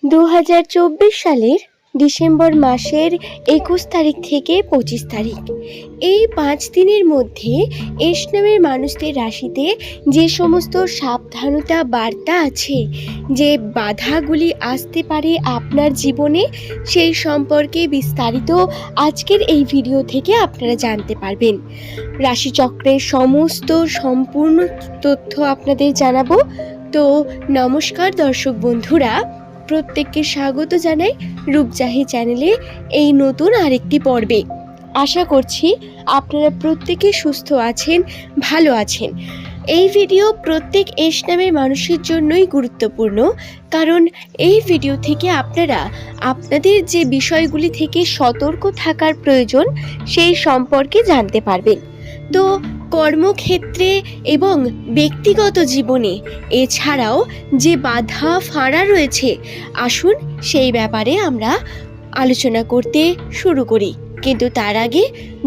2024 সালের ডিসেম্বর মাসের 21 তারিখ থেকে 25 তারিখ এই 5 দিনের মধ্যে এস নামের মানুষদের রাশিতে যে সমস্ত সাবধানতা বার্তা আছে, যে বাধাগুলি আসতে পারে আপনার জীবনে, সেই সম্পর্কে বিস্তারিত আজকের এই ভিডিও থেকে আপনারা জানতে পারবেন। রাশিচক্রের সমস্ত সম্পূর্ণ তথ্য আপনাদের জানাবো। তো নমস্কার দর্শক বন্ধুরা, প্রত্যেককে স্বাগত জানাই রূপজাহি চ্যানেলে এই নতুন আরেকটি পর্বে। আশা করছি আপনারা প্রত্যেকে সুস্থ আছেন, ভালো আছেন। এই ভিডিও প্রত্যেক এস নামের মানুষের জন্যই গুরুত্বপূর্ণ, কারণ এই ভিডিও থেকে আপনারা আপনাদের যে বিষয়গুলি থেকে সতর্ক থাকার প্রয়োজন সেই সম্পর্কে জানতে পারবেন। তো কর্মক্ষেত্রে এবং ব্যক্তিগত জীবনে এছাড়াও যে বাধা ফাঁড়া রয়েছে, আসুন সেই ব্যাপারে আমরা আলোচনা করতে শুরু করি। কিন্তু তার আগে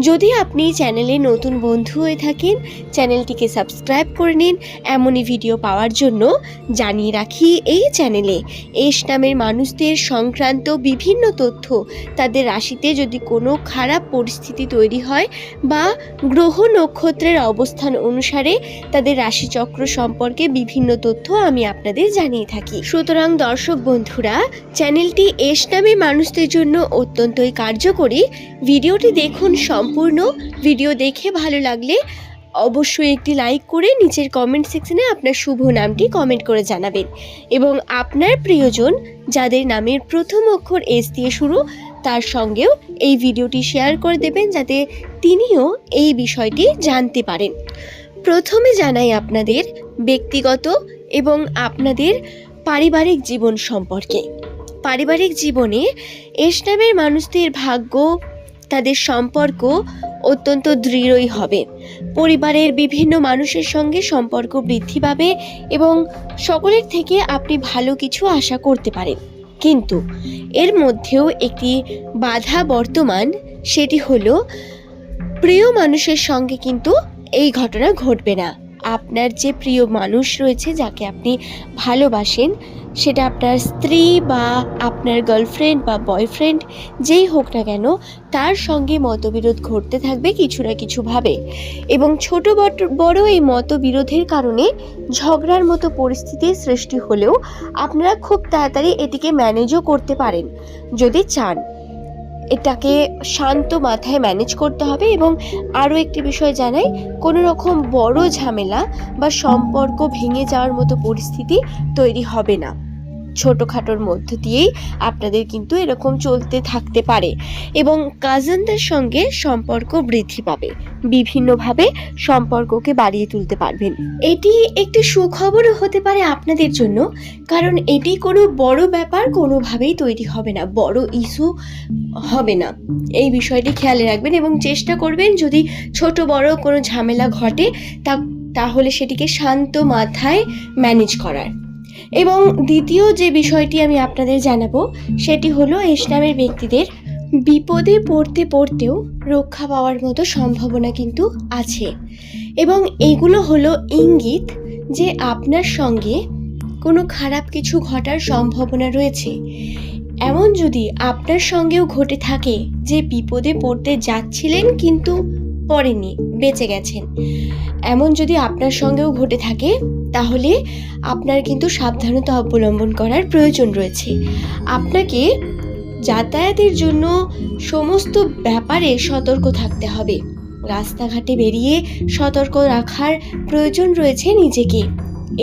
যদি আপনি চ্যানেলে নতুন বন্ধু হয়ে থাকেন, চ্যানেলটিকে সাবস্ক্রাইব করে নিন। এমনই ভিডিও পাওয়ার জন্য জানিয়ে রাখি, এই চ্যানেলে এস নামের মানুষদের সংক্রান্ত বিভিন্ন তথ্য, তাদের রাশিতে যদি কোনো খারাপ পরিস্থিতি তৈরি হয় বা গ্রহ নক্ষত্রের অবস্থান অনুসারে তাদের রাশিচক্র সম্পর্কে বিভিন্ন তথ্য আমি আপনাদের জানিয়ে থাকি। সুতরাং দর্শক বন্ধুরা, চ্যানেলটি এস নামের মানুষদের জন্য অত্যন্তই কার্যকরী। ভিডিওটি দেখুন সম্পূর্ণ। ভিডিও দেখে ভালো লাগলে অবশ্যই একটি লাইক করে নিচের কমেন্ট সেকশনে আপনার শুভ নামটি কমেন্ট করে জানাবেন, এবং আপনার প্রিয়জন যাদের নামের প্রথম অক্ষর এস দিয়ে শুরু তার সঙ্গেও এই ভিডিওটি শেয়ার করে দেবেন, যাতে তিনিও এই বিষয়টি জানতে পারেন। প্রথমে জানাই আপনাদের ব্যক্তিগত এবং আপনাদের পারিবারিক জীবন সম্পর্কে। পারিবারিক জীবনে এস নামের মানুষদের ভাগ্য, তাদের সম্পর্ক অত্যন্ত দৃঢ়ই হবে। পরিবারের বিভিন্ন মানুষের সঙ্গে সম্পর্ক বৃদ্ধি পাবে এবং সকলের থেকে আপনি ভালো কিছু আশা করতে পারেন। কিন্তু এর মধ্যেও একটি বাধা বর্তমান, সেটি হলো প্রিয় মানুষের সঙ্গে কিন্তু এই ঘটনা ঘটবে না। আপনার যে প্রিয় মানুষ রয়েছে, যাকে আপনি ভালোবাসেন, সেটা আপনার স্ত্রী বা আপনার গার্লফ্রেন্ড বা বয়ফ্রেন্ড যেই হোক না কেন, তার সঙ্গে মতবিরোধ ঘটতে থাকবে কিছু না কিছুভাবে, এবং ছোট বড় এই মতবিরোধের কারণে ঝগড়ার মতো পরিস্থিতির সৃষ্টি হলেও আপনারা খুব তাড়াতাড়ি এটিকে ম্যানেজও করতে পারেন যদি চান। এটাকে শান্ত মাথায় ম্যানেজ করতে হবে। এবং আরও একটি বিষয় জানাই, কোনো রকম বড় ঝামেলা বা সম্পর্ক ভেঙে যাওয়ার মতো পরিস্থিতি তৈরি হবে না। ছোটোখাটোর মধ্য দিয়েই আপনাদের কিন্তু এরকম চলতে থাকতে পারে, এবং কাজিনদের সঙ্গে সম্পর্ক বৃদ্ধি পাবে, বিভিন্নভাবে সম্পর্ককে বাড়িয়ে তুলতে পারবেন। এটি একটি সুখবরও হতে পারে আপনাদের জন্য, কারণ এটি কোনো বড় ব্যাপার কোনোভাবেই তৈরি হবে না, বড় ইস্যু হবে না। এই বিষয়টি খেয়াল রাখবেন এবং চেষ্টা করবেন যদি ছোট বড় কোনো ঝামেলা ঘটে তাহলে সেটিকে শান্ত মাথায় ম্যানেজ করার। এবং দ্বিতীয় যে বিষয়টি আমি আপনাদের জানাবো, সেটি হলো এস নামের ব্যক্তিদের বিপদে পড়তে পড়তেও রক্ষা পাওয়ার মতো সম্ভাবনা কিন্তু আছে, এবং এগুলো হলো ইঙ্গিত যে আপনার সঙ্গে কোনো খারাপ কিছু ঘটার সম্ভাবনা রয়েছে। এমন যদি আপনার সঙ্গেও ঘটে থাকে যে বিপদে পড়তে যাচ্ছিলেন কিন্তু পড়েনি, বেঁচে গেছেন, এমন যদি আপনার সঙ্গেও ঘটে থাকে, তাহলে আপনার কিন্তু সাবধানতা অবলম্বন করার প্রয়োজন রয়েছে। আপনাকে যাতায়াতের জন্য সমস্ত ব্যাপারে সতর্ক থাকতে হবে। রাস্তাঘাটে বেরিয়ে সতর্ক রাখার প্রয়োজন রয়েছে নিজেকে।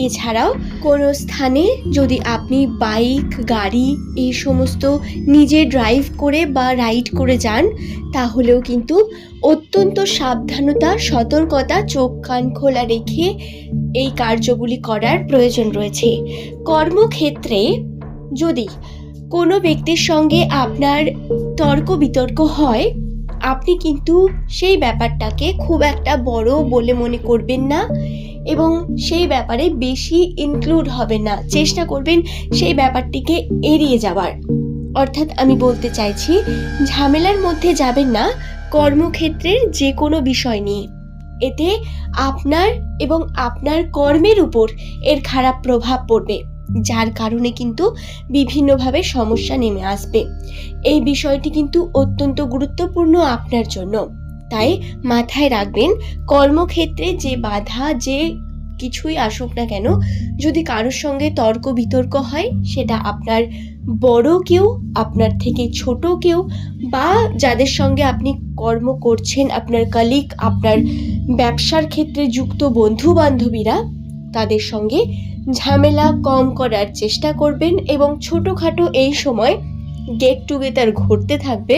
এছাড়াও কোনো স্থানে যদি আপনি বাইক, গাড়ি এই সমস্ত নিজে ড্রাইভ করে বা রাইড করে যান, তাহলেও কিন্তু অত্যন্ত সাবধানতা, সতর্কতা, চোখ কান খোলা রেখে এই কার্যগুলি করার প্রয়োজন রয়েছে। কর্মক্ষেত্রে যদি কোনো ব্যক্তির সঙ্গে আপনার তর্ক বিতর্ক হয়, আপনি কিন্তু সেই ব্যাপারটাকে খুব একটা বড় বলে মনে করবেন না এবং সেই ব্যাপারে বেশি ইনক্লুড হবেন না। চেষ্টা করবেন সেই ব্যাপারটিকে এড়িয়ে যাওয়ার। অর্থাৎ আমি বলতে চাইছি, ঝামেলার মধ্যে যাবেন না কর্মক্ষেত্রের যে কোনো বিষয় নিয়ে। এতে আপনার এবং আপনার কর্মের উপর এর খারাপ প্রভাব পড়বে। যার কারণে কিন্তু বিভিন্নভাবে সমস্যা নেমে আসবে। এই বিষয়টি কিন্তু অত্যন্ত গুরুত্বপূর্ণ আপনার জন্য। তাই মাথায় রাখবেন, কর্মক্ষেত্রে যে বাধা যে কিছুই আসুক না কেন, যদি কারোর সঙ্গে তর্ক বিতর্ক হয়, সেটা আপনার বড় কেউ, আপনার থেকে ছোট কেউ, বা যাদের সঙ্গে আপনি কর্ম করছেন, আপনার কলিগ, আপনার ব্যবসার ক্ষেত্রে যুক্ত বন্ধু বান্ধবীরা, তাদের সঙ্গে ঝামেলা কম করার চেষ্টা করবেন এবং ছোটোখাটো এই সময় গেট টুগেদার ঘটতে থাকবে,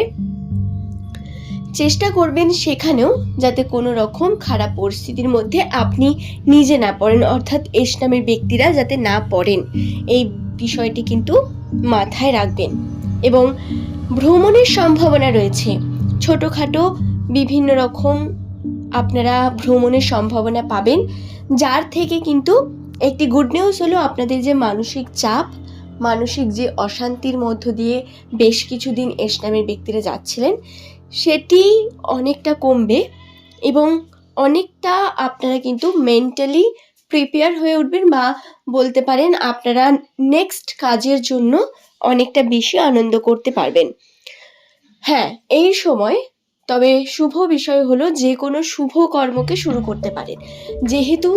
চেষ্টা করবেন সেখানেও যাতে কোনো রকম খারাপ পরিস্থিতির মধ্যে আপনি নিজে না পড়েন, অর্থাৎ এস নামের ব্যক্তিরা যাতে না পড়েন, এই বিষয়টি কিন্তু মাথায় রাখবেন। এবং ভ্রমণের সম্ভাবনা রয়েছে, ছোটোখাটো বিভিন্ন রকম আপনারা ভ্রমণের সম্ভাবনা পাবেন, যার থেকে কিন্তু একটি গুড নিউজ হলো আপনাদের যে মানসিক চাপ, মানসিক যে অশান্তির মধ্য দিয়ে বেশ কিছুদিন এস নামের ব্যক্তিরা যাচ্ছিলেন, সেটি অনেকটা কমবে এবং অনেকটা আপনারা কিন্তু মেন্টালি প্রিপেয়ার হয়ে উঠবেন, বা বলতে পারেন আপনারা নেক্সট কাজের জন্য অনেকটা বেশি আনন্দ করতে পারবেন। হ্যাঁ, এই সময় তবে শুভ বিষয় হলো যে কোনো শুভ কর্মকে শুরু করতে পারেন। যেহেতু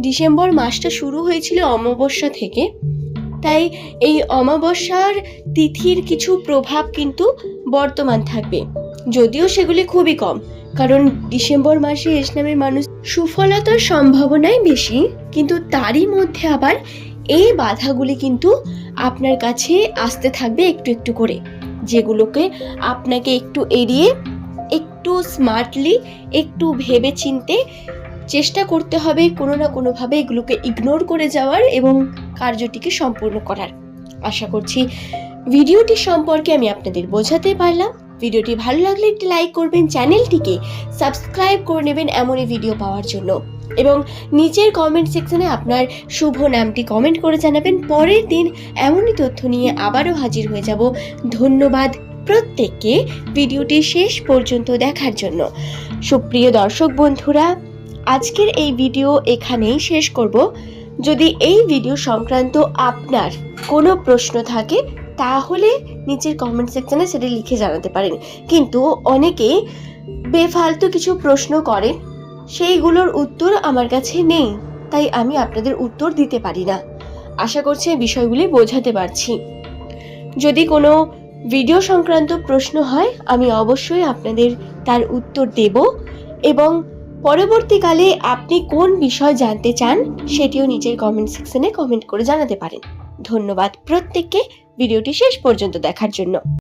ডিসেম্বর মাসটা শুরু হয়েছিল অমাবস্যা থেকে, তাই এই অমাবস্যার তিথির কিছু প্রভাব কিন্তু বর্তমান থাকবে, যদিও সেগুলি খুবই কম, কারণ ডিসেম্বর মাসে এস নামের মানুষ সুফলতার সম্ভাবনাই বেশি, কিন্তু তারই মধ্যে আবার এই বাধাগুলি কিন্তু আপনার কাছে আসতে থাকবে একটু একটু করে, যেগুলোকে আপনাকে একটু এড়িয়ে, একটু স্মার্টলি, একটু ভেবে চিনতে চেষ্টা করতে হবে, কোনো না কোনোভাবে এগুলোকে ইগনোর করে যাওয়ার এবং কার্যটিকে সম্পূর্ণ করার। আশা করছি ভিডিওটি সম্পর্কে আমি আপনাদের বোঝাতে পারলাম। ভিডিওটি ভালো লাগলে একটি লাইক করবেন, চ্যানেলটিকে সাবস্ক্রাইব করে নেবেন এমনই ভিডিও পাওয়ার জন্য, এবং নিচের কমেন্ট সেকশনে আপনার শুভ নামটি কমেন্ট করে জানাবেন। পরের দিন এমনই তথ্য নিয়ে আবারও হাজির হয়ে যাব। ধন্যবাদ প্রত্যেককে ভিডিওটি শেষ পর্যন্ত দেখার জন্য। সুপ্রিয় দর্শক বন্ধুরা, আজকের এই ভিডিও এখানেই শেষ করব। যদি এই ভিডিও সংক্রান্ত আপনার কোনো প্রশ্ন থাকে তাহলে নিচের কমেন্ট সেকশনে সেটা লিখে জানাতে পারেন, কিন্তু অনেকে বেফালতু কিছু প্রশ্ন করেন, সেইগুলোর উত্তর আমার কাছে নেই, তাই আমি আপনাদের উত্তর দিতে পারি না। আশা করছি এই বিষয়গুলি বোঝাতে পারছি। যদি কোনো ভিডিও সংক্রান্ত প্রশ্ন হয় আমি অবশ্যই আপনাদের তার উত্তর দেব, এবং পরবর্তীকালে আপনি কোন বিষয় জানতে চান সেটিও নিচের কমেন্ট সেকশনে কমেন্ট করে জানাতে পারেন। ধন্যবাদ প্রত্যেককে ভিডিওটি শেষ পর্যন্ত দেখার জন্য।